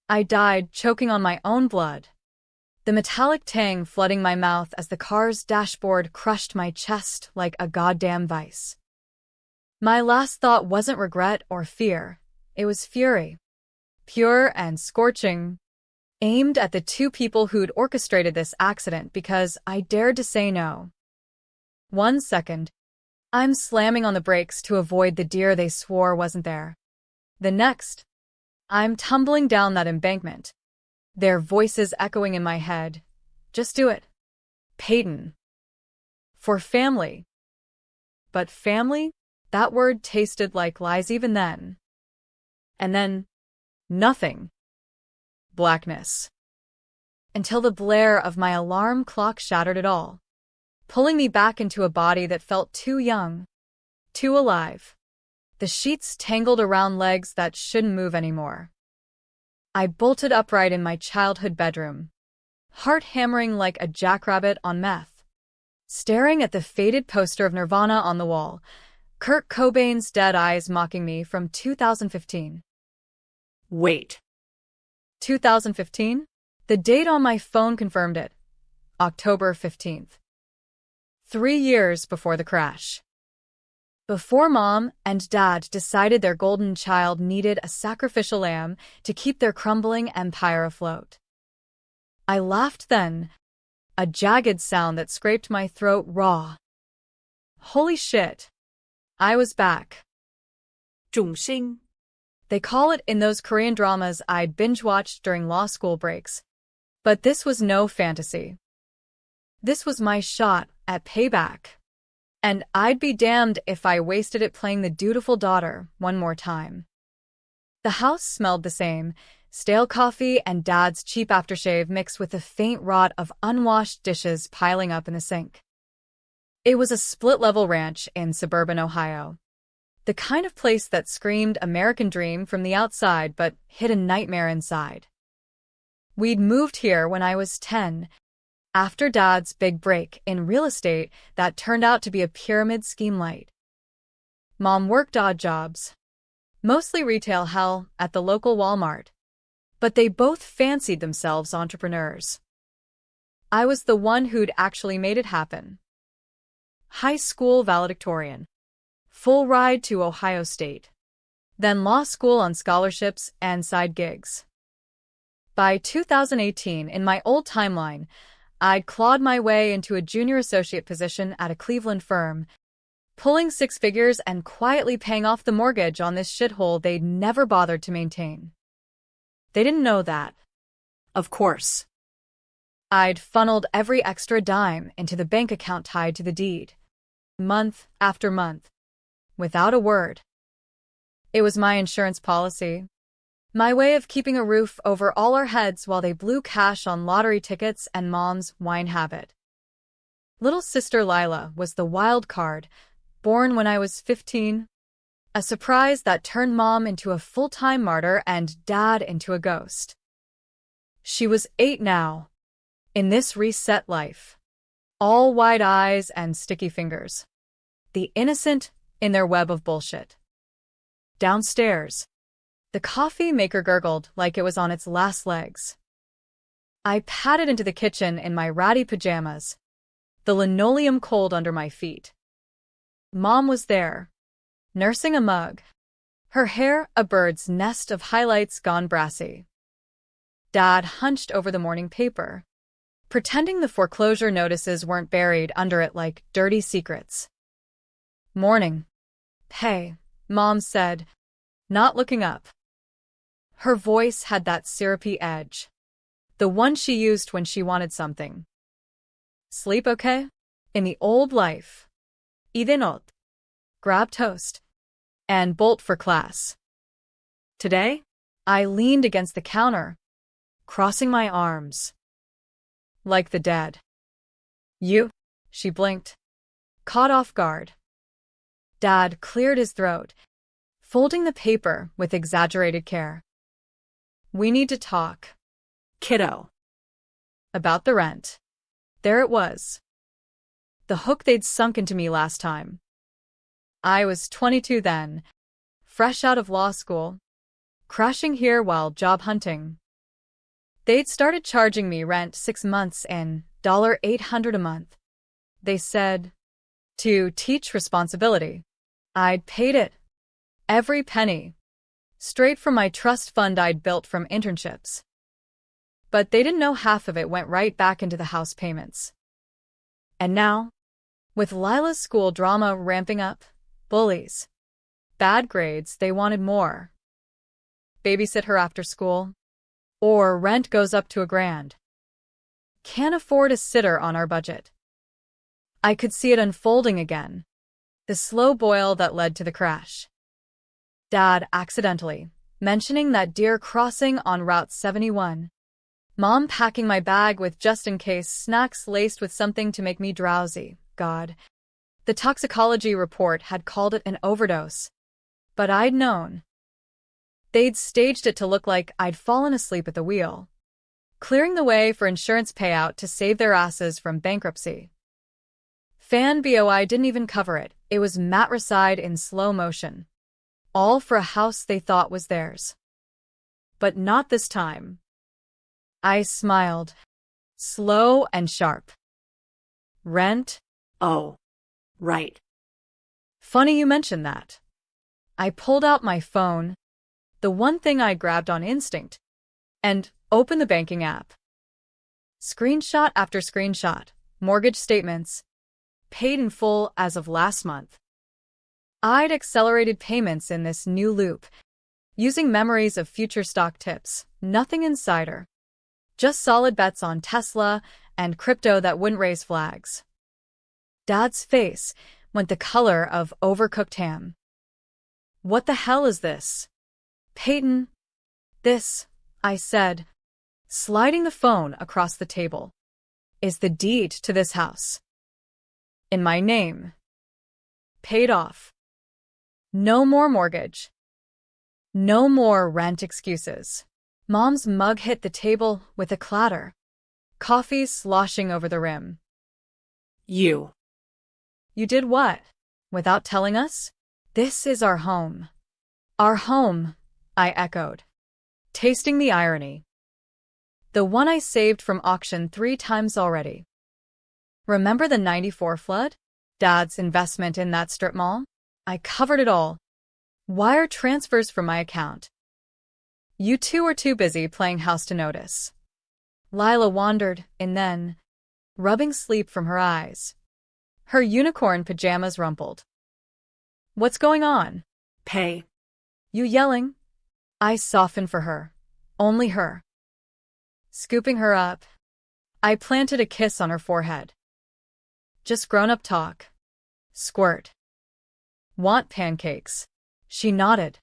I died, choking on my own blood. The metallic tang flooding my mouth as the car's dashboard crushed my chest like a goddamn vice. My last thought wasn't regret or fear. It was fury. Pure and scorching, aimed at the two people who'd orchestrated this accident because I dared to say no. 1 second, I'm slamming on the brakes to avoid the deer they swore wasn't there. The next, I'm tumbling down that embankment, their voices echoing in my head. Just do it. Peyton. For family. But family? That word tasted like lies even then. And then, nothing. Blackness. Until the blare of my alarm clock shattered it all, pulling me back into a body that felt too young, too alive. The sheets tangled around legs that shouldn't move anymore. I bolted upright in my childhood bedroom, heart hammering like a jackrabbit on meth, staring at the faded poster of Nirvana on the wall, Kurt Cobain's dead eyes mocking me from 2015. Wait. 2015? The date on my phone confirmed it. October 15th. 3 years before the crash. Before Mom and Dad decided their golden child needed a sacrificial lamb to keep their crumbling empire afloat. I laughed then, a jagged sound that scraped my throat raw. Holy shit. I was back. 众生. They call it in those Korean dramas I'd binge-watched during law school breaks. But this was no fantasy. This was my shot at payback. And I'd be damned if I wasted it playing the dutiful daughter one more time. The house smelled the same, stale coffee and Dad's cheap aftershave mixed with the faint rot of unwashed dishes piling up in the sink. It was a split-level ranch in suburban Ohio. The kind of place that screamed American dream from the outside but hid a nightmare inside. We'd moved here when I was 10, after Dad's big break in real estate that turned out to be a pyramid scheme light. Mom worked odd jobs, mostly retail hell at the local Walmart, but they both fancied themselves entrepreneurs. I was the one who'd actually made it happen. High school valedictorian, full ride to Ohio State, then law school on scholarships and side gigs. By 2018, in my old timeline, I'd clawed my way into a junior associate position at a Cleveland firm, pulling 6 figures and quietly paying off the mortgage on this shithole they'd never bothered to maintain. They didn't know that. Of course. I'd funneled every extra dime into the bank account tied to the deed, month after month, without a word. It was my insurance policy. My way of keeping a roof over all our heads while they blew cash on lottery tickets and Mom's wine habit. Little sister Lila was the wild card, born when I was 15. A surprise that turned Mom into a full-time martyr and Dad into a ghost. She was 8 now, in this reset life. All wide eyes and sticky fingers. The innocent in their web of bullshit. Downstairs, the coffee maker gurgled like it was on its last legs. I padded into the kitchen in my ratty pajamas, the linoleum cold under my feet. Mom was there, nursing a mug, her hair a bird's nest of highlights gone brassy. Dad hunched over the morning paper, pretending the foreclosure notices weren't buried under it like dirty secrets. Morning. Hey, Mom said, not looking up. Her voice had that syrupy edge, the one she used when she wanted something. Sleep okay? In the old life. Idenot. Grab toast. And bolt for class. Today, I leaned against the counter, crossing my arms. Like the dead. You? She blinked, caught off guard. Dad cleared his throat, folding the paper with exaggerated care. We need to talk. Kiddo. About the rent. There it was. The hook they'd sunk into me last time. I was 22 then, fresh out of law school, crashing here while job hunting. They'd started charging me rent 6 months and $800 a month. They said, to teach responsibility. I'd paid it. Every penny. Straight from my trust fund I'd built from internships. But they didn't know half of it went right back into the house payments. And now, with Lila's school drama ramping up, bullies, bad grades, they wanted more. Babysit her after school. Or rent goes up to $1,000. Can't afford a sitter on our budget. I could see it unfolding again. The slow boil that led to the crash. Dad accidentally mentioning that deer crossing on Route 71. Mom packing my bag with just-in-case snacks laced with something to make me drowsy. God. The toxicology report had called it an overdose. But I'd known. They'd staged it to look like I'd fallen asleep at the wheel, clearing the way for insurance payout to save their asses from bankruptcy. Fan BOI didn't even cover it. It was matricide in slow motion. All for a house they thought was theirs. But not this time. I smiled. Slow and sharp. Rent? Oh, right. Funny you mentioned that. I pulled out my phone, the one thing I grabbed on instinct, and opened the banking app. Screenshot after screenshot, mortgage statements, paid in full as of last month. I'd accelerated payments in this new loop, using memories of future stock tips, nothing insider. Just solid bets on Tesla and crypto that wouldn't raise flags. Dad's face went the color of overcooked ham. What the hell is this? Peyton. This, I said, sliding the phone across the table, is the deed to this house. In my name. Paid off. No more mortgage. No more rent excuses. Mom's mug hit the table with a clatter. Coffee sloshing over the rim. You. You did what? Without telling us? This is our home. Our home, I echoed, tasting the irony. The one I saved from auction 3 times already. Remember the '94 flood? Dad's investment in that strip mall? I covered it all. Wire transfers from my account. You two were too busy playing house to notice. Lila wondered, and then, rubbing sleep from her eyes. Her unicorn pajamas rumpled. What's going on? Pay. You yelling? I softened for her. Only her. Scooping her up, I planted a kiss on her forehead. Just grown-up talk. Squirt. Want pancakes? She nodded,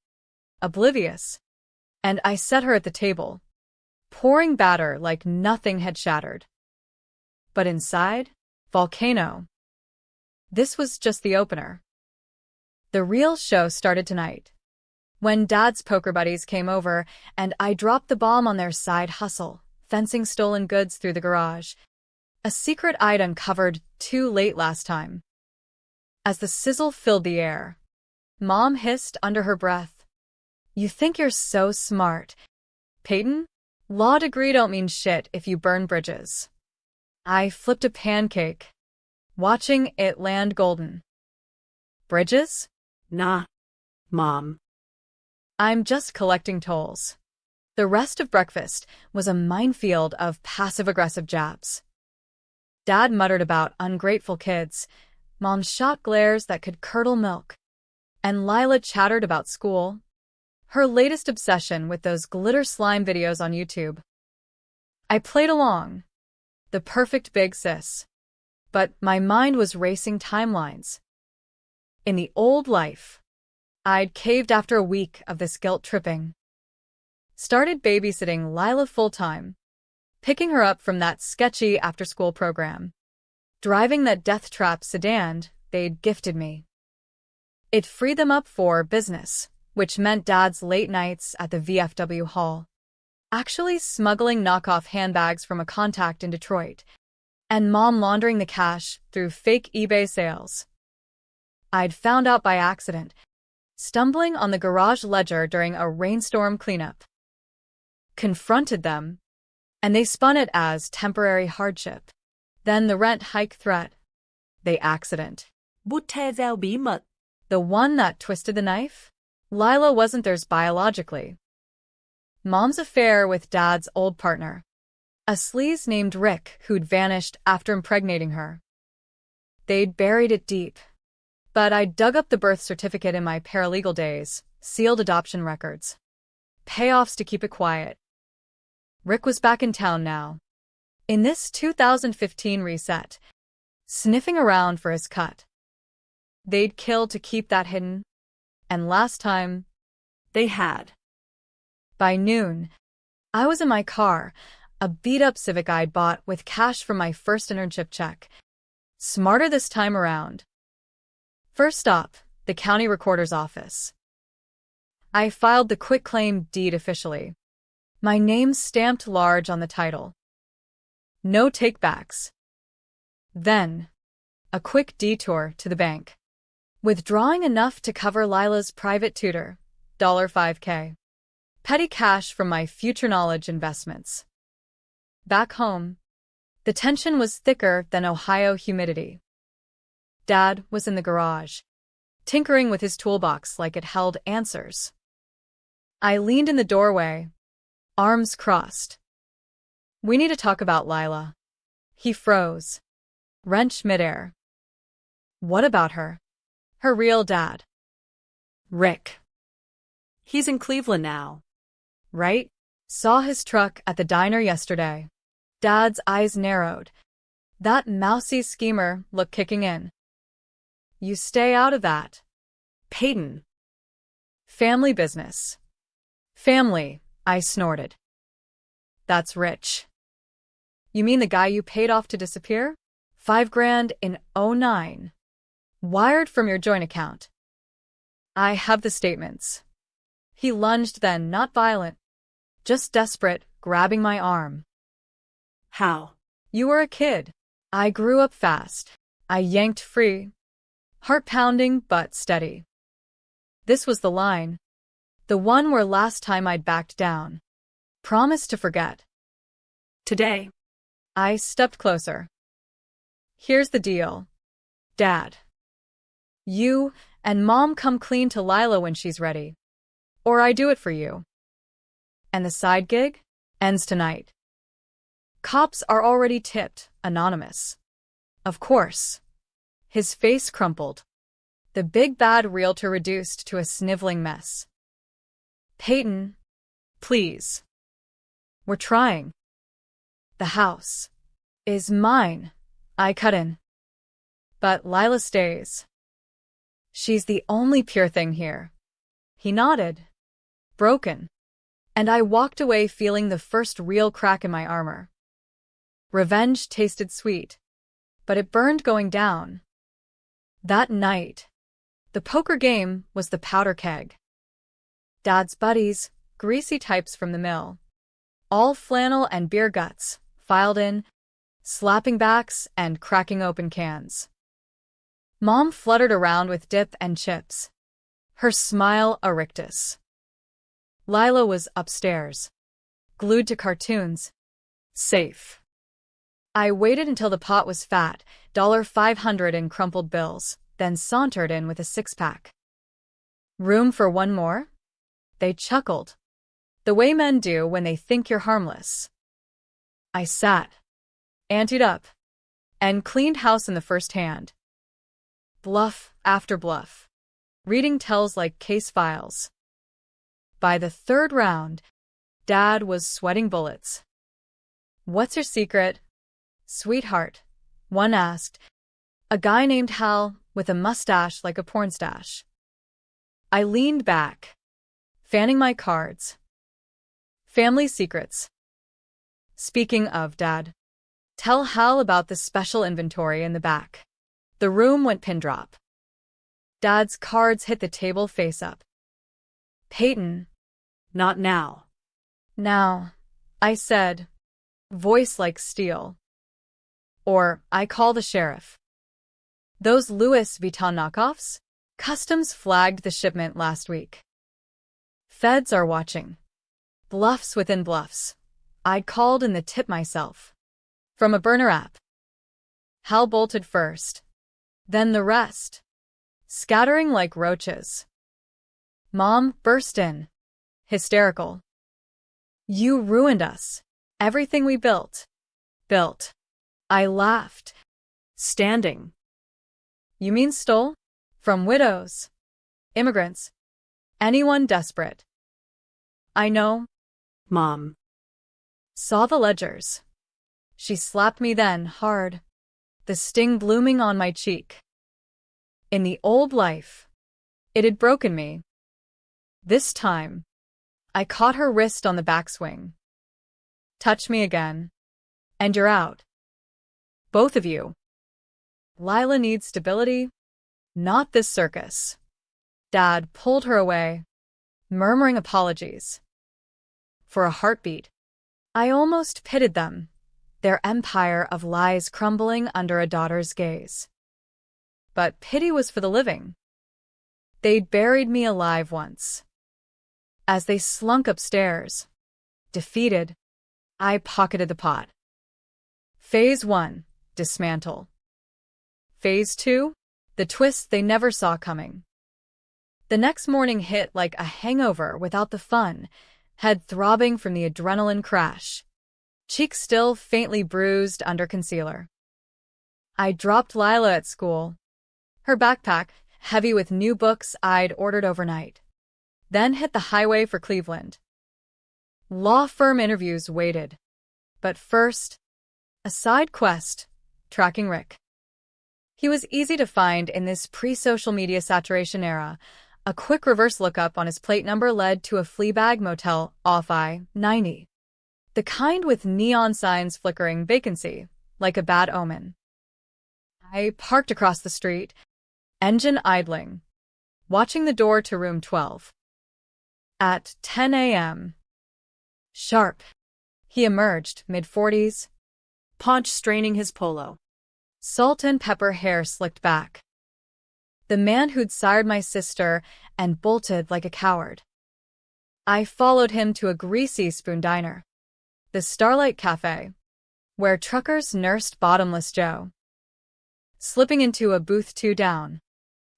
oblivious. And I set her at the table, pouring batter like nothing had shattered. But inside, volcano. This was just the opener. The real show started tonight, when Dad's poker buddies came over and I dropped the bomb on their side hustle, fencing stolen goods through the garage. A secret I'd uncovered too late last time. As the sizzle filled the air, Mom hissed under her breath. You think you're so smart, Peyton? Law degree don't mean shit if you burn bridges. I flipped a pancake, watching it land golden. Bridges? Nah, Mom. I'm just collecting tolls. The rest of breakfast was a minefield of passive-aggressive jabs. Dad muttered about ungrateful kids, Mom shot glares that could curdle milk, and Lila chattered about school, her latest obsession with those glitter slime videos on YouTube. I played along, the perfect big sis, but my mind was racing timelines. In the old life, I'd caved after a week of this guilt-tripping. Started babysitting Lila full-time, picking her up from that sketchy after-school program, driving that death-trap sedan they'd gifted me. It freed them up for business, which meant Dad's late nights at the VFW hall, actually smuggling knockoff handbags from a contact in Detroit, and Mom laundering the cash through fake eBay sales. I'd found out by accident, stumbling on the garage ledger during a rainstorm cleanup. Confronted them, and they spun it as temporary hardship. Then the rent hike threat. The accident. Bút the gieo bí mật. The one that twisted the knife? Lila wasn't theirs biologically. Mom's affair with Dad's old partner. A sleaze named Rick who'd vanished after impregnating her. They'd buried it deep. But I dug up the birth certificate in my paralegal days, sealed adoption records. Payoffs to keep it quiet. Rick was back in town now. In this 2015 reset. Sniffing around for his cut. They'd killed to keep that hidden. And last time, They had. by noon, I was in my car, a beat-up Civic I'd bought with cash from my first internship check. Smarter this time around. First stop, the county recorder's office. I filed the quitclaim deed officially. My name stamped large on the title. No takebacks. Then, a quick detour to the bank. Withdrawing enough to cover Lila's private tutor, $5K. Petty cash from my future knowledge investments. Back home, the tension was thicker than Ohio humidity. Dad was in the garage, tinkering with his toolbox like it held answers. I leaned in the doorway, arms crossed. We need to talk about Lila. He froze, wrenched midair. What about her? Her real dad. Rick. He's in Cleveland now. Right? Saw his truck at the diner yesterday. Dad's eyes narrowed. That mousy schemer look kicking in. You stay out of that. Peyton. Family business. Family, I snorted. That's rich. You mean the guy you paid off to disappear? $5,000 in '09. Wired from your joint account. I have the statements. He lunged then, not violent. Just desperate, grabbing my arm. How? You were a kid. I grew up fast. I yanked free. Heart pounding but steady. This was the line. The one where last time I'd backed down. Promise to forget. Today. I stepped closer. Here's the deal. Dad. You and Mom come clean to Lila when she's ready. Or I do it for you. And the side gig ends tonight. Cops are already tipped, anonymous. Of course. His face crumpled. The big bad realtor reduced to a sniveling mess. Peyton, please. We're trying. The house is mine, I cut in. But Lila stays. She's the only pure thing here. He nodded. Broken. And I walked away feeling the first real crack in my armor. Revenge tasted sweet, but it burned going down. That night, the poker game was the powder keg. Dad's buddies, greasy types from the mill, all flannel and beer guts, filed in, slapping backs and cracking open cans. Mom fluttered around with dip and chips, her smile a rictus. Lila was upstairs, glued to cartoons, safe. I waited until the pot was fat, $500 in crumpled bills, then sauntered in with a six-pack. Room for one more? They chuckled, the way men do when they think you're harmless. I sat, anteed up, and cleaned house in the first hand. Bluff after bluff. Reading tells like case files. By the third round, Dad was sweating bullets. What's your secret, sweetheart? One asked. A guy named Hal with a mustache like a porn stash. I leaned back, fanning my cards. Family secrets. Speaking of Dad, tell Hal about the special inventory in the back. The room went pin drop. Dad's cards hit the table face up. Peyton. Not now. Now, I said, voice like steel. Or I call the sheriff. Those Louis Vuitton knockoffs? Customs flagged the shipment last week. Feds are watching. Bluffs within bluffs. I'd called in the tip myself. From a burner app. Hal bolted first. Then the rest. Scattering like roaches. Mom burst in. Hysterical. You ruined us. Everything we built. Built. I laughed. Standing. You mean stole? From widows. Immigrants. Anyone desperate. I know. Mom. Saw the ledgers. She slapped me then, hard. The sting blooming on my cheek. In the old life, it had broken me. This time, I caught her wrist on the backswing. Touch me again, and you're out. Both of you. Lila needs stability, not this circus. Dad pulled her away, murmuring apologies. For a heartbeat, I almost pitied them, their empire of lies crumbling under a daughter's gaze. But pity was for the living. They'd buried me alive once. As they slunk upstairs, defeated, I pocketed the pot. Phase 1, dismantle. Phase 2, the twist they never saw coming. The next morning hit like a hangover without the fun, head throbbing from the adrenaline crash, cheeks still faintly bruised under concealer. I dropped Lila at school, her backpack heavy with new books I'd ordered overnight, then hit the highway for Cleveland. Law firm interviews waited, but first, a side quest, tracking Rick. He was easy to find in this pre-social media saturation era. A quick reverse lookup on his plate number led to a Fleabag motel off I-90. The kind with neon signs flickering vacancy, like a bad omen. I parked across the street, engine idling, watching the door to room 12. At 10 a.m. Sharp, he emerged, mid-40s, Paunch straining his polo. Salt and pepper hair slicked back. The man who'd sired my sister and bolted like a coward. I followed him to a greasy spoon diner, the Starlight Cafe, where truckers nursed Bottomless Joe. Slipping into a booth 2 down,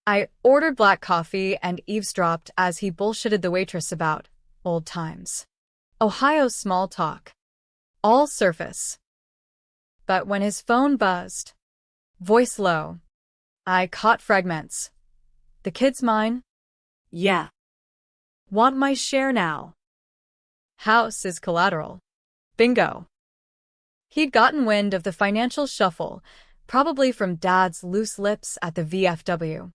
I ordered black coffee and eavesdropped as he bullshitted the waitress about old times. Ohio small talk. All surface. But when his phone buzzed, voice low, I caught fragments. The kid's mine? Yeah. Want my share now? House is collateral. Bingo. He'd gotten wind of the financial shuffle, probably from Dad's loose lips at the VFW.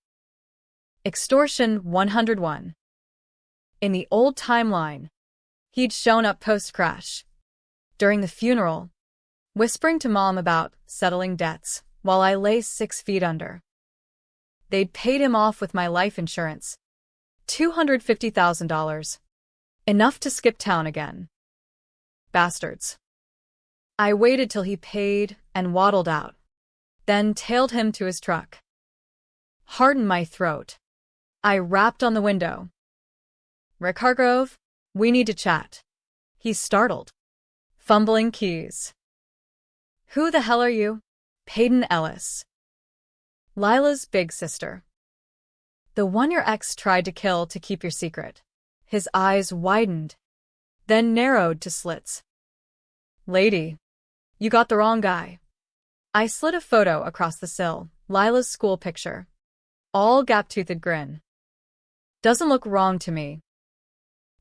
Extortion 101. In the old timeline, he'd shown up post-crash. During the funeral, whispering to Mom about settling debts while I lay 6 feet under. They'd paid him off with my life insurance. $250,000. Enough to skip town again. Bastards. I waited till he paid and waddled out, then tailed him to his truck. Heart in my throat, I rapped on the window. Rick Hargrove, we need to chat. He's startled, fumbling keys. Who the hell are you? Peyton Ellis. Lila's big sister. The one your ex tried to kill to keep your secret. His eyes widened, then narrowed to slits. Lady, you got the wrong guy. I slid a photo across the sill, Lila's school picture. All gap-toothed grin. Doesn't look wrong to me.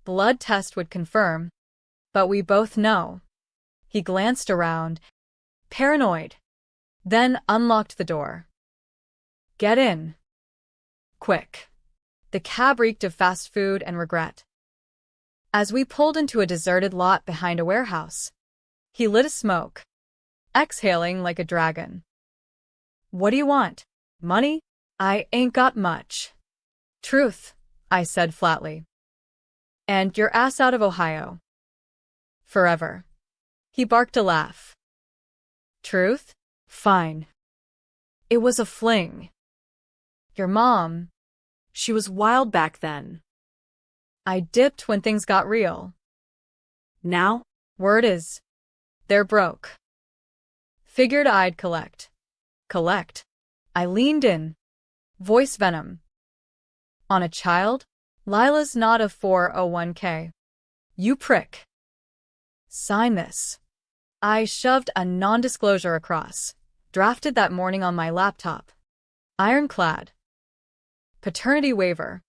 Blood test would confirm, but we both know. He glanced around, paranoid, then unlocked the door. Get in. Quick. The cab reeked of fast food and regret. As we pulled into a deserted lot behind a warehouse, he lit a smoke, exhaling like a dragon. What do you want? Money? I ain't got much. Truth, I said flatly. And your ass out of Ohio. Forever. He barked a laugh. Truth? Fine. It was a fling. Your mom. She was wild back then. I dipped when things got real. Now? Word is, they're broke. Figured I'd collect. Collect. I leaned in. Voice venom. On a child? Lila's not a 401k. You prick. Sign this. I shoved a non-disclosure across. Drafted that morning on my laptop. Ironclad. Paternity waiver.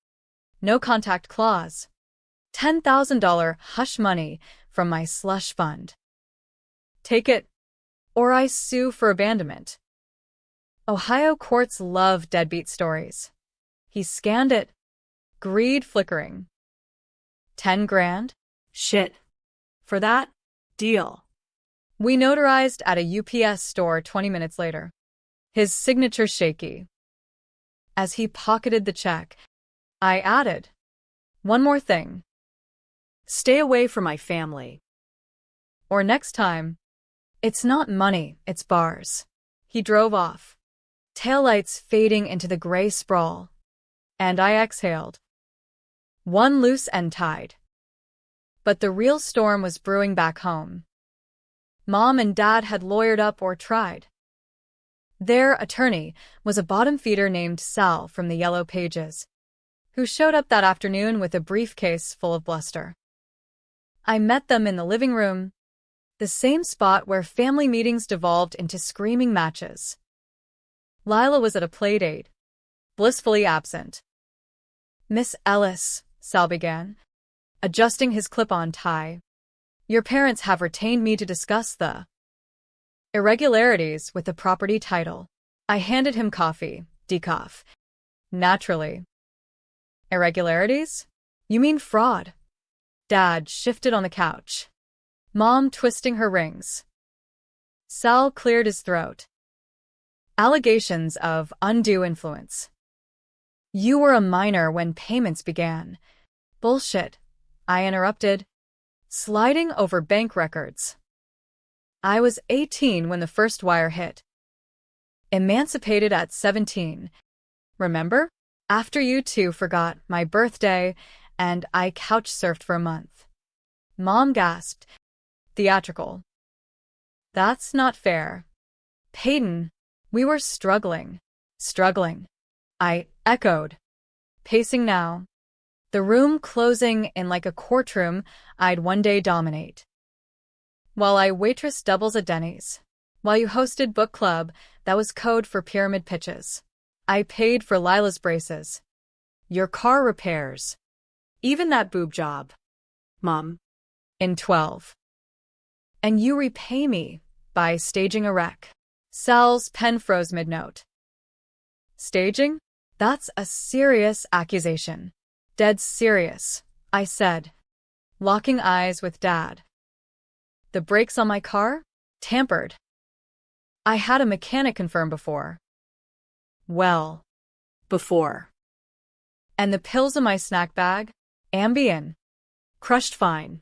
No contact clause. $10,000 hush money from my slush fund. Take it, or I sue for abandonment. Ohio courts love deadbeat stories. He scanned it. Greed flickering. 10 grand? Shit. For that? Deal. We notarized at a UPS store 20 minutes later. His signature shaky. As he pocketed the check, I added, one more thing. Stay away from my family. Or next time, it's not money, it's bars. He drove off. Taillights fading into the gray sprawl. And I exhaled. One loose end tied. But the real storm was brewing back home. Mom and Dad had lawyered up or tried. Their attorney was a bottom feeder named Sal from the Yellow Pages, who showed up that afternoon with a briefcase full of bluster. I met them in the living room, the same spot where family meetings devolved into screaming matches. Lila was at a playdate, blissfully absent. Miss Ellis, Sal began, adjusting his clip-on tie. Your parents have retained me to discuss the irregularities with the property title. I handed him coffee, decaf. Naturally. Irregularities? You mean fraud? Dad shifted on the couch. Mom twisting her rings. Sal cleared his throat. Allegations of undue influence. You were a minor when payments began. Bullshit, I interrupted, sliding over bank records. I was 18 when the first wire hit. Emancipated at 17. Remember? After you two forgot my birthday and I couch surfed for a month. Mom gasped. Theatrical. That's not fair. Peyton, we were struggling. Struggling. I echoed. Pacing now. The room closing in like a courtroom I'd one day dominate. While I waitress doubles at Denny's. While you hosted book club, that was code for pyramid pitches. I paid for Lila's braces. Your car repairs. Even that boob job. Mom. In 12. And you repay me by staging a wreck. Sal's pen froze mid-note. Staging? That's a serious accusation. Dead serious, I said, locking eyes with Dad. The brakes on my car? Tampered. I had a mechanic confirm before. Well, Before. and the pills in my snack bag? Ambien. Crushed fine.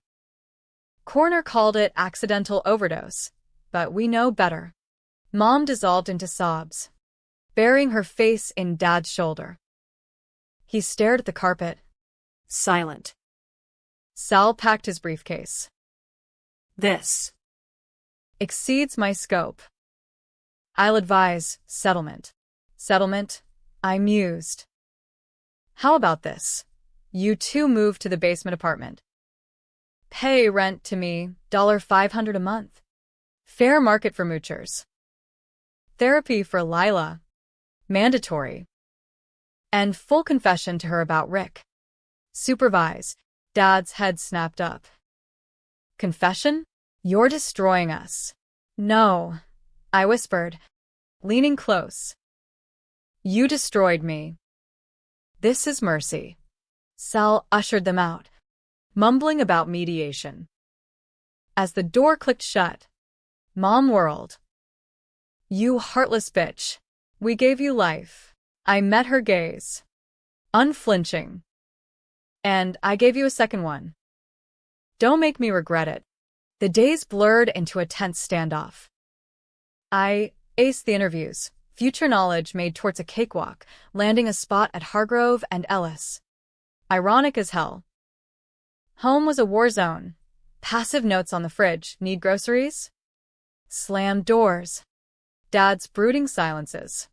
Coroner called it accidental overdose, but we know better. Mom dissolved into sobs, burying her face in Dad's shoulder. He stared at the carpet. Silent. Sal packed his briefcase. This. Exceeds my scope. I'll advise settlement. Settlement? I mused. How about this? You two move to the basement apartment. Pay rent to me, $500 a month. Fair market for moochers. Therapy for Lila. Mandatory. And full confession to her about Rick. Supervise. Dad's head snapped up. Confession? You're destroying us. No, I whispered, leaning close. You destroyed me. This is mercy. Sal ushered them out, mumbling about mediation. As the door clicked shut, Mom whirled. You heartless bitch. We gave you life. I met her gaze. Unflinching. And I gave you a second one. Don't make me regret it. The days blurred into a tense standoff. I aced the interviews, future knowledge made towards a cakewalk, landing a spot at Hargrove and Ellis. Ironic as hell. Home was a war zone, Passive notes on the fridge. Need groceries? Slammed doors. Dad's brooding silences.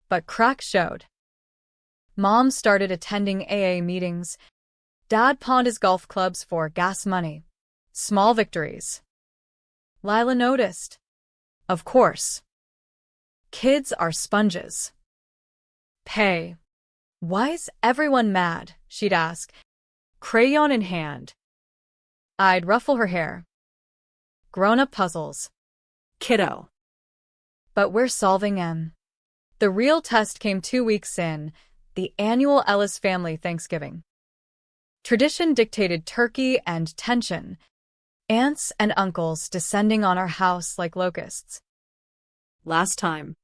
But cracks showed. Mom started attending AA meetings. Dad pawned his golf clubs for gas money. Small victories. Lila noticed. Of course. Kids are sponges. Pay. Why's everyone mad? She'd ask, crayon in hand. I'd ruffle her hair. Grown-up puzzles. Kiddo. But we're solving them. The real test came 2 weeks in, the annual Ellis family Thanksgiving. Tradition dictated turkey and tension, aunts and uncles descending on our house like locusts. Last time.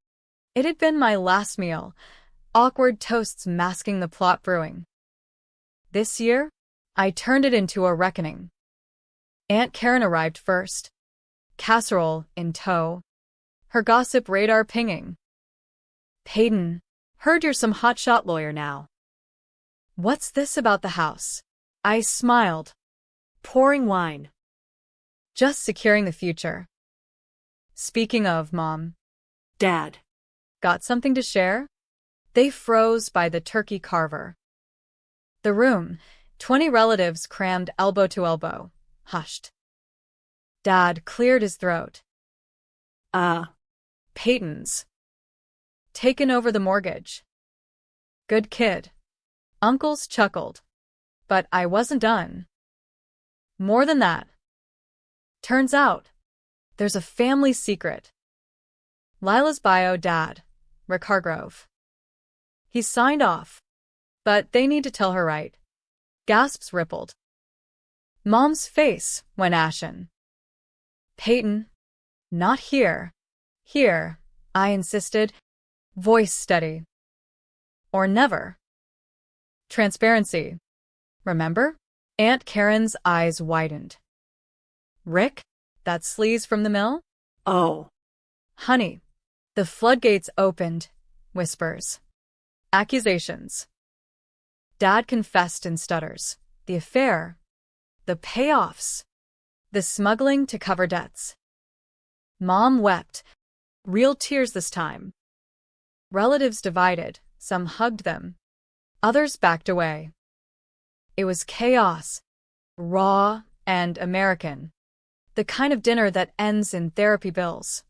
It had been my last meal, awkward toasts masking the plot brewing. This year, I turned it into a reckoning. Aunt Karen arrived first, casserole in tow, her gossip radar pinging. Peyton, heard you're some hotshot lawyer now. What's this about the house? I smiled. Pouring wine. Just securing the future. Speaking of, Mom. Dad. Got something to share? They froze by the turkey carver. The room, 20 relatives crammed elbow to elbow, hushed. Dad cleared his throat. Peyton's. Taken over the mortgage. Good kid. Uncles chuckled. But I wasn't done. More than that. Turns out, there's a family secret. Lila's bio dad, Rick Hargrove. He's signed off. But they need to tell her right. Gasps rippled. Mom's face went ashen. Peyton, not here. Here, I insisted, voice steady. Or never. Transparency. Remember? Aunt Karen's eyes widened. Rick? That sleaze from the mill? Oh. Honey. The floodgates opened. Whispers. Accusations. Dad confessed in stutters. The affair. The payoffs. The smuggling to cover debts. Mom wept. Real tears this time. Relatives divided. Some hugged them. Others backed away. It was chaos. Raw and American. The kind of dinner that ends in therapy bills.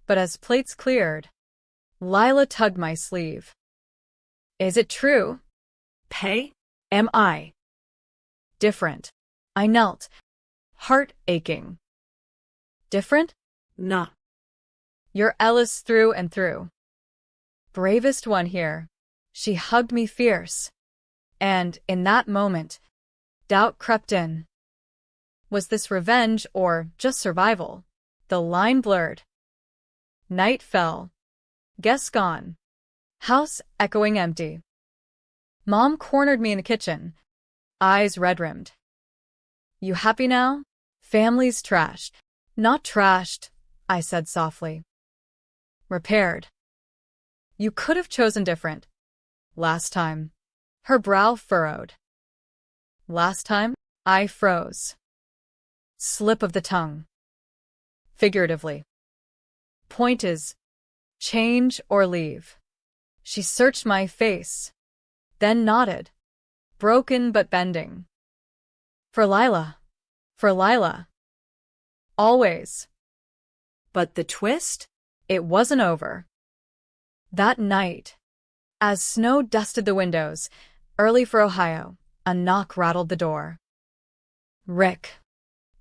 But as plates cleared, Lila tugged my sleeve. Is it true? Pay? Am I? Different. I knelt, heart aching. Different? Nah. You're Ellis through and through. Bravest one here. She hugged me fierce. And, in that moment, doubt crept in. Was this revenge or just survival? The line blurred. Night fell. Guests gone. House echoing empty. Mom cornered me in the kitchen, eyes red-rimmed. You happy now? Family's trashed. Not trashed, I said softly. Repaired. You could have chosen different. Last time. Her brow furrowed. Last time, I froze. Slip of the tongue. Figuratively. Point is, change or leave. She searched my face, then nodded, broken but bending. For Lila. For Lila. Always. But the twist? It wasn't over. That night, as snow dusted the windows, early for Ohio, a knock rattled the door. Rick.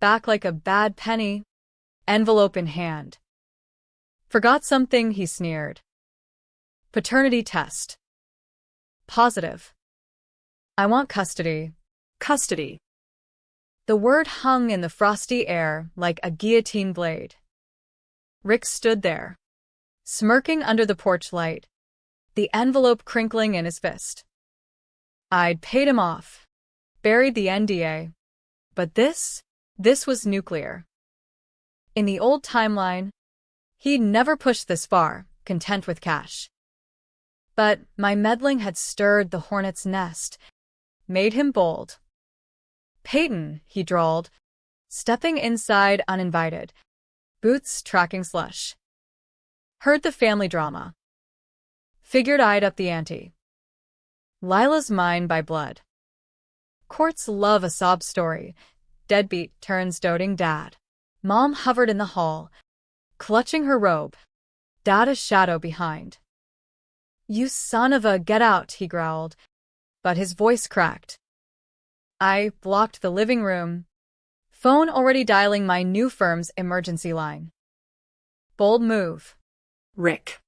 Back like a bad penny, envelope in hand. Forgot something, he sneered. Paternity test. Positive. I want custody. Custody. The word hung in the frosty air like a guillotine blade. Rick stood there, smirking under the porch light, the envelope crinkling in his fist. I'd paid him off, buried the NDA. But this was nuclear. In the old timeline, he'd never pushed this far, content with cash. But my meddling had stirred the hornet's nest, made him bold. Peyton, he drawled, stepping inside uninvited, boots tracking slush. Heard the family drama. Figured I'd up the ante. Lila's mine by blood. Courts love a sob story. Deadbeat turns doting dad. Mom hovered in the hall, clutching her robe. Dad a shadow behind. You son of a get out, he growled, but his voice cracked. I blocked the living room, phone already dialing my new firm's emergency line. Bold move. Rick.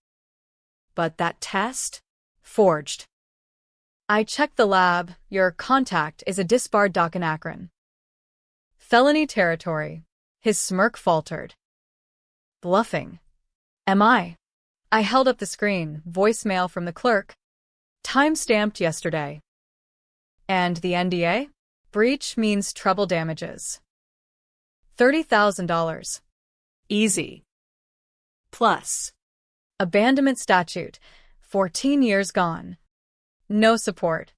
But that test? Forged. I checked the lab. Your contact is a disbarred doc in Akron. Felony territory. His smirk faltered. Bluffing. Am I? I held up the screen. Voicemail from the clerk. Time-stamped yesterday. And the NDA? Breach means treble damages. $30,000. Easy. Plus. Abandonment statute. 14 years gone. No support.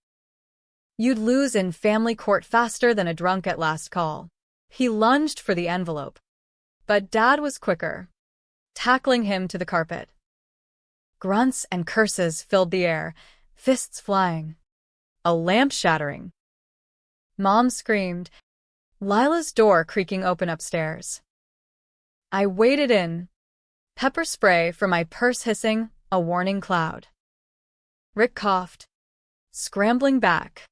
You'd lose in family court faster than a drunk at last call. He lunged for the envelope. But Dad was quicker, tackling him to the carpet. Grunts and curses filled the air, fists flying. A lamp shattering. Mom screamed, Lila's door creaking open upstairs. I waded in, pepper spray from my purse hissing, a warning cloud. Rick coughed, scrambling back.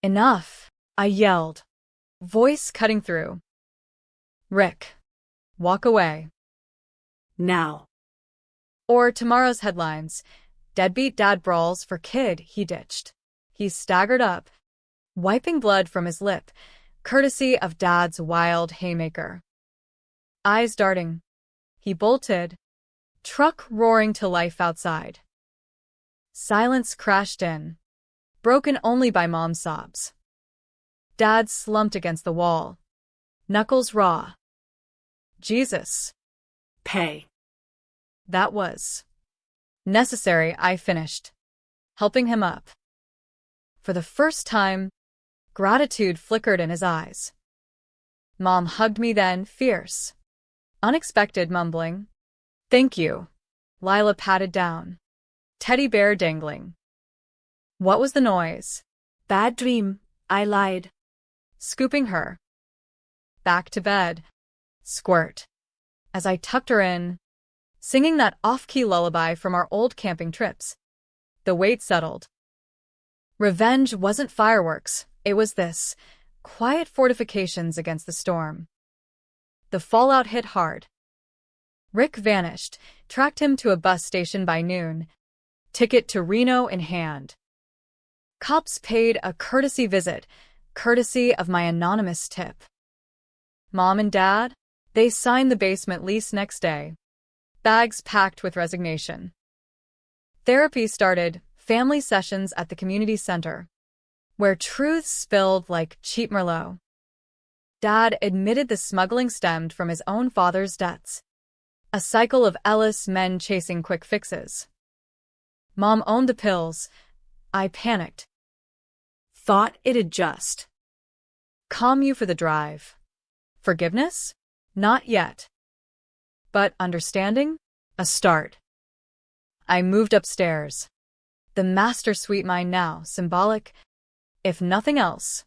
Enough, I yelled, voice cutting through. Rick, walk away. Now. Or tomorrow's headlines. Deadbeat dad brawls for kid he ditched. He staggered up, wiping blood from his lip, courtesy of Dad's wild haymaker. Eyes darting. He bolted, truck roaring to life outside. Silence crashed in, broken only by Mom's sobs. Dad slumped against the wall, knuckles raw. Jesus. Pay. That was necessary, I finished, helping him up. For the first time, gratitude flickered in his eyes. Mom hugged me then, fierce. Unexpected, mumbling. Thank you. Lila patted down. Teddy bear dangling. What was the noise? Bad dream, I lied. Scooping her. Back to bed. Squirt. As I tucked her in, singing that off-key lullaby from our old camping trips. The weight settled. Revenge wasn't fireworks, it was this, quiet fortifications against the storm. The fallout hit hard. Rick vanished, tracked him to a bus station by noon, ticket to Reno in hand. Cops paid a courtesy visit, courtesy of my anonymous tip. Mom and Dad, they signed the basement lease next day. Bags packed with resignation. Therapy started, family sessions at the community center, where truths spilled like cheap Merlot. Dad admitted the smuggling stemmed from his own father's debts. A cycle of Ellis men chasing quick fixes. Mom owned the pills. I panicked. Thought it'd just calm you for the drive. Forgiveness? Not yet. But understanding? A start. I moved upstairs. The master suite mine now, symbolic, if nothing else.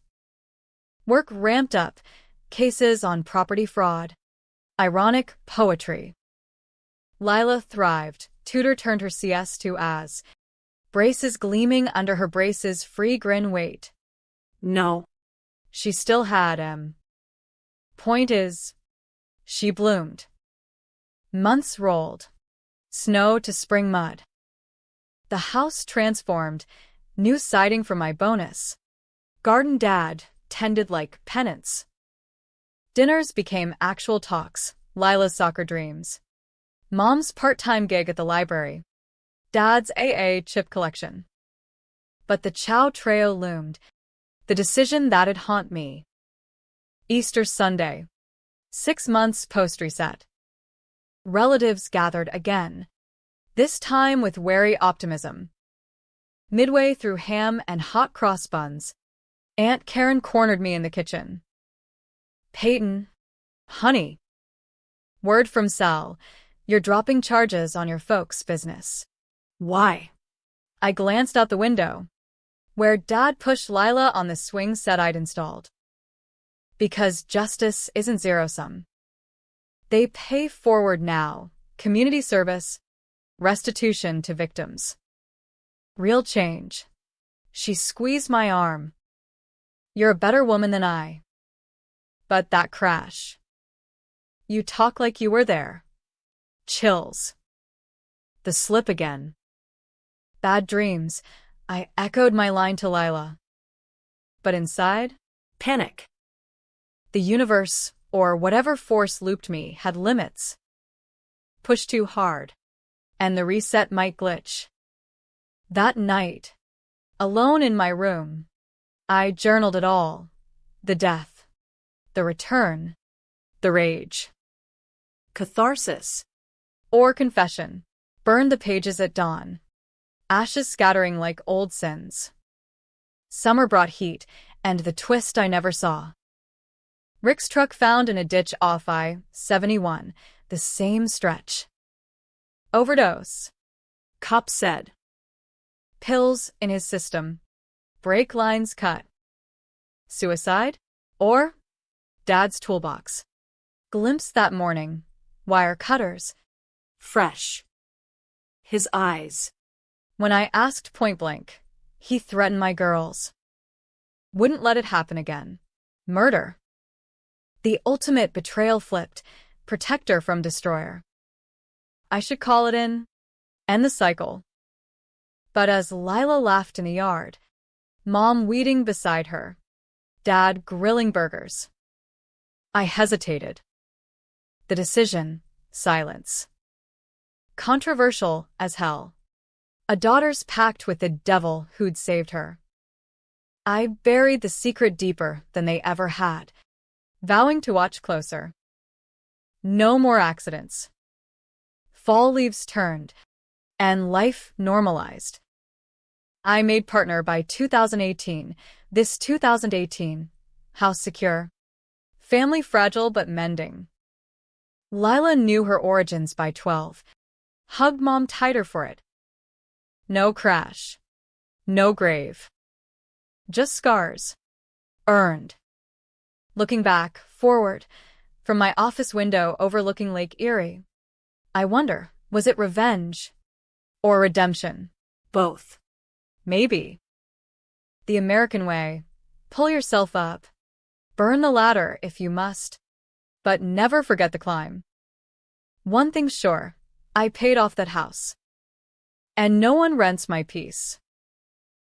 Work ramped up, cases on property fraud. Ironic poetry. Lila thrived. Tutor turned her CS to as. Braces gleaming under her braces, free grin wait. No. She still had Point is, she bloomed. Months rolled. Snow to spring mud. The house transformed. New siding for my bonus. Garden Dad tended like penance. Dinners became actual talks. Lila's soccer dreams. Mom's part-time gig at the library. Dad's AA chip collection. But the Chow Trail loomed. The decision that'd haunt me. Easter Sunday. 6 months post-reset. Relatives gathered again. This time with wary optimism. Midway through ham and hot cross buns, Aunt Karen cornered me in the kitchen. Peyton, honey. Word from Sal. You're dropping charges on your folks' business. Why? I glanced out the window, where Dad pushed Lila on the swing set I'd installed. Because justice isn't zero-sum. They pay forward now, community service, restitution to victims. Real change. She squeezed my arm. You're a better woman than I. But that crash. You talk like you were there. Chills. The slip again. Bad dreams. I echoed my line to Lila. But inside, Panic. the universe, or whatever force looped me, had limits. Push too hard, and the reset might glitch. That night, alone in my room, I journaled it all. The death, the return, the rage. Catharsis. Or confession. Burned the pages at dawn. Ashes scattering like old sins. Summer brought heat, and the twist I never saw. Rick's truck found in a ditch off I-71, the same stretch. Overdose. Cop said. Pills in his system. Brake lines cut. Suicide? Or Dad's toolbox. Glimpsed that morning. Wire cutters. Fresh. His eyes. When I asked point blank, he threatened my girls. Wouldn't let it happen again. Murder. The ultimate betrayal flipped, protector from destroyer. I should call it in. End the cycle. But as Lila laughed in the yard, Mom weeding beside her, Dad grilling burgers, I hesitated. The decision, silence. Controversial as hell. A daughter's pact with the devil who'd saved her. I buried the secret deeper than they ever had, vowing to watch closer. No more accidents. Fall leaves turned, and life normalized. I made partner by 2018. This 2018. House secure. Family fragile but mending. Lila knew her origins by 12. Hugged Mom tighter for it. No crash. No grave. Just scars. Earned. Looking back, forward, from my office window overlooking Lake Erie, I wonder, was it revenge? Or redemption? Both. Maybe. The American way. Pull yourself up. Burn the ladder if you must. But never forget the climb. One thing's sure, I paid off that house. And no one rents my peace.